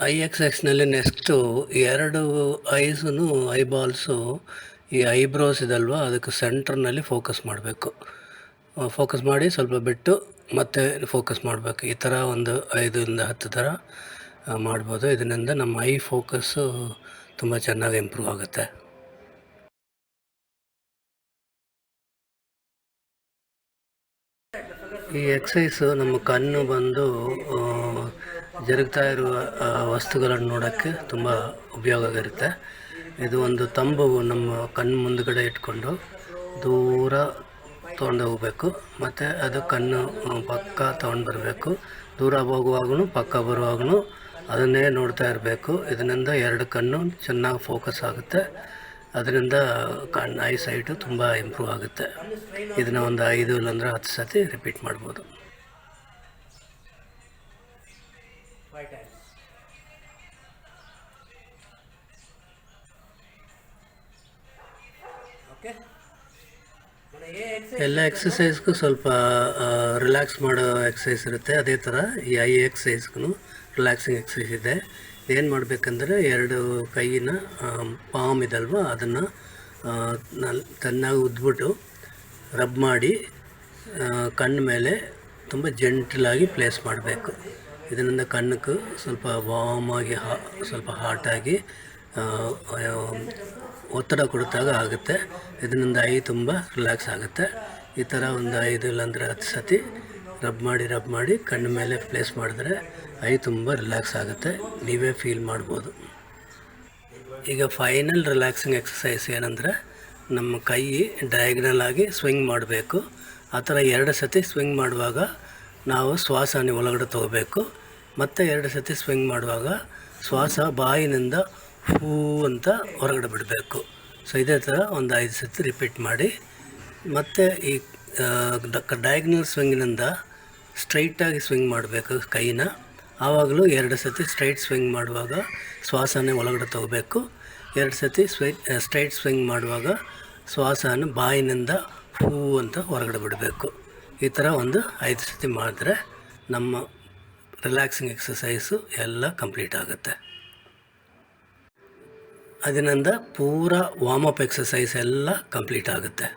I ಎಕ್ಸರ್ಸೈಸ್ನಲ್ಲಿ next 2 ice ಐಬಾಲ್ಸು ಈ eyebrows ಇದಲ್ವ ಅದಕ್ಕೆ ಸೆಂಟ್ರ್ನಲ್ಲಿ focus ಮಾಡಬೇಕು. ಫೋಕಸ್ ಮಾಡಿ ಸ್ವಲ್ಪ ಬಿಟ್ಟು ಮತ್ತೆ ಫೋಕಸ್ ಮಾಡಬೇಕು. ಈ ಥರ ಒಂದು 5ಇಂದ 10 ಥರ ಮಾಡ್ಬೋದು. ಇದರಿಂದ ನಮ್ಮ ಐ ಫೋಕಸ್ಸು ತುಂಬ ಚೆನ್ನಾಗಿ ಇಂಪ್ರೂವ್ ಆಗುತ್ತೆ. ಈ ಎಕ್ಸಸೈಸು ನಮ್ಮ ಕಣ್ಣು ಬಂದು ಜರುಗ್ತಾ ಇರುವ ವಸ್ತುಗಳನ್ನು ನೋಡೋಕ್ಕೆ ತುಂಬ ಉಪಯೋಗ ಆಗಿರುತ್ತೆ. ಇದು ಒಂದು ತಂಬು ನಮ್ಮ ಕಣ್ಣು ಮುಂದುಗಡೆ ಇಟ್ಕೊಂಡು ದೂರ ತೊಗೊಂಡು ಹೋಗಬೇಕು, ಮತ್ತು ಅದು ಕಣ್ಣು ಪಕ್ಕ ತೊಗೊಂಡು ಬರಬೇಕು. ದೂರ ಹೋಗುವಾಗೂ ಪಕ್ಕ ಬರುವಾಗೂ ಅದನ್ನೇ ನೋಡ್ತಾ ಇರಬೇಕು. ಇದರಿಂದ 2 ಕಣ್ಣು ಚೆನ್ನಾಗಿ ಫೋಕಸ್ ಆಗುತ್ತೆ. ಅದರಿಂದ ಐ ಸೈಟು ತುಂಬ ಇಂಪ್ರೂವ್ ಆಗುತ್ತೆ. ಇದನ್ನು ಒಂದು 5 ಇಲ್ಲಾಂದರೆ 10 ಸತಿ ರಿಪೀಟ್ ಮಾಡ್ಬೋದು. ಎಲ್ಲ ಎಕ್ಸಸೈಸ್ಗೂ ಸ್ವಲ್ಪ ರಿಲ್ಯಾಕ್ಸ್ ಮಾಡೋ ಎಕ್ಸಸೈಸ್ ಇರುತ್ತೆ. ಅದೇ ಥರ ಈ ಐ ಎಕ್ಸಸೈಸ್ಗೂ ರಿಲ್ಯಾಕ್ಸಿಂಗ್ ಎಕ್ಸಸೈಸ್ ಇದೆ. ಏನು ಮಾಡಬೇಕಂದ್ರೆ 2 ಕೈಯಿನ ಪಾಮ್ ಇದಲ್ವ ಅದನ್ನು ಚೆನ್ನಾಗಿ ಉದ್ಬಿಟ್ಟು ರಬ್ ಮಾಡಿ ಕಣ್ಣು ಮೇಲೆ ತುಂಬ ಜೆಂಟಲಾಗಿ ಪ್ಲೇಸ್ ಮಾಡಬೇಕು. ಇದರಿಂದ ಕಣ್ಣಕ್ಕೆ ಸ್ವಲ್ಪ ವಾಮಾಗಿ ಸ್ವಲ್ಪ ಹಾಟಾಗಿ ಒತ್ತಡ ಕೊಡಿದಾಗ ಆಗುತ್ತೆ. ಇದರಿಂದ ಐ ತುಂಬ ರಿಲ್ಯಾಕ್ಸ್ ಆಗುತ್ತೆ. ಈ ಥರ ಒಂದು 5 ಇಲ್ಲಾಂದರೆ 10 ಸತಿ ರಬ್ ಮಾಡಿ ಕಣ್ಣು ಮೇಲೆ ಪ್ಲೇಸ್ ಮಾಡಿದ್ರೆ ಐ ತುಂಬ ರಿಲ್ಯಾಕ್ಸ್ ಆಗುತ್ತೆ. ನೀವೇ ಫೀಲ್ ಮಾಡ್ಬೋದು. ಈಗ ಫೈನಲ್ ರಿಲ್ಯಾಕ್ಸಿಂಗ್ ಎಕ್ಸಸೈಸ್ ಏನಂದರೆ ನಮ್ಮ ಕೈ ಡಯಾಗ್ನಲ್ ಆಗಿ ಸ್ವಿಂಗ್ ಮಾಡಬೇಕು. ಆ ಥರ 2 ಸತಿ ಸ್ವಿಂಗ್ ಮಾಡುವಾಗ ನಾವು ಶ್ವಾಸನ ಒಳಗಡೆ ತೊಗೋಬೇಕು. ಮತ್ತು 2 ಸತಿ ಸ್ವಿಂಗ್ ಮಾಡುವಾಗ ಶ್ವಾಸ ಬಾಯಿನಿಂದ ಹೂ ಅಂತ ಹೊರಗಡೆ ಬಿಡಬೇಕು. ಸೊ ಇದೇ ಥರ ಒಂದು 5 ಸತಿ ರಿಪೀಟ್ ಮಾಡಿ. ಮತ್ತು ಈ ಡಯಾಗ್ನಲ್ ಸ್ವಿಂಗಿನಿಂದ ಸ್ಟ್ರೈಟಾಗಿ ಸ್ವಿಂಗ್ ಮಾಡಬೇಕು ಕೈನ. ಆವಾಗಲೂ 2 ಸತಿ ಸ್ಟ್ರೈಟ್ ಸ್ವಿಂಗ್ ಮಾಡುವಾಗ ಶ್ವಾಸನೇ ಒಳಗಡೆ ತೊಗೋಬೇಕು. 2 ಸತಿ ಸ್ಟ್ರೈಟ್ ಸ್ವಿಂಗ್ ಮಾಡುವಾಗ ಶ್ವಾಸನ ಬಾಯಿನಿಂದ ಹೂ ಅಂತ ಹೊರಗಡೆ ಬಿಡಬೇಕು. ಈ ಥರ ಒಂದು 5 ಸತಿ ಮಾಡಿದ್ರೆ ನಮ್ಮ ರಿಲ್ಯಾಕ್ಸಿಂಗ್ ಎಕ್ಸಸೈಸು ಎಲ್ಲ ಕಂಪ್ಲೀಟ್ ಆಗುತ್ತೆ. ಅದರಿಂದ ಪೂರಾ ವಾರ್ಮಪ್ ಎಕ್ಸಸೈಸ್ ಎಲ್ಲ ಕಂಪ್ಲೀಟ್ ಆಗುತ್ತೆ.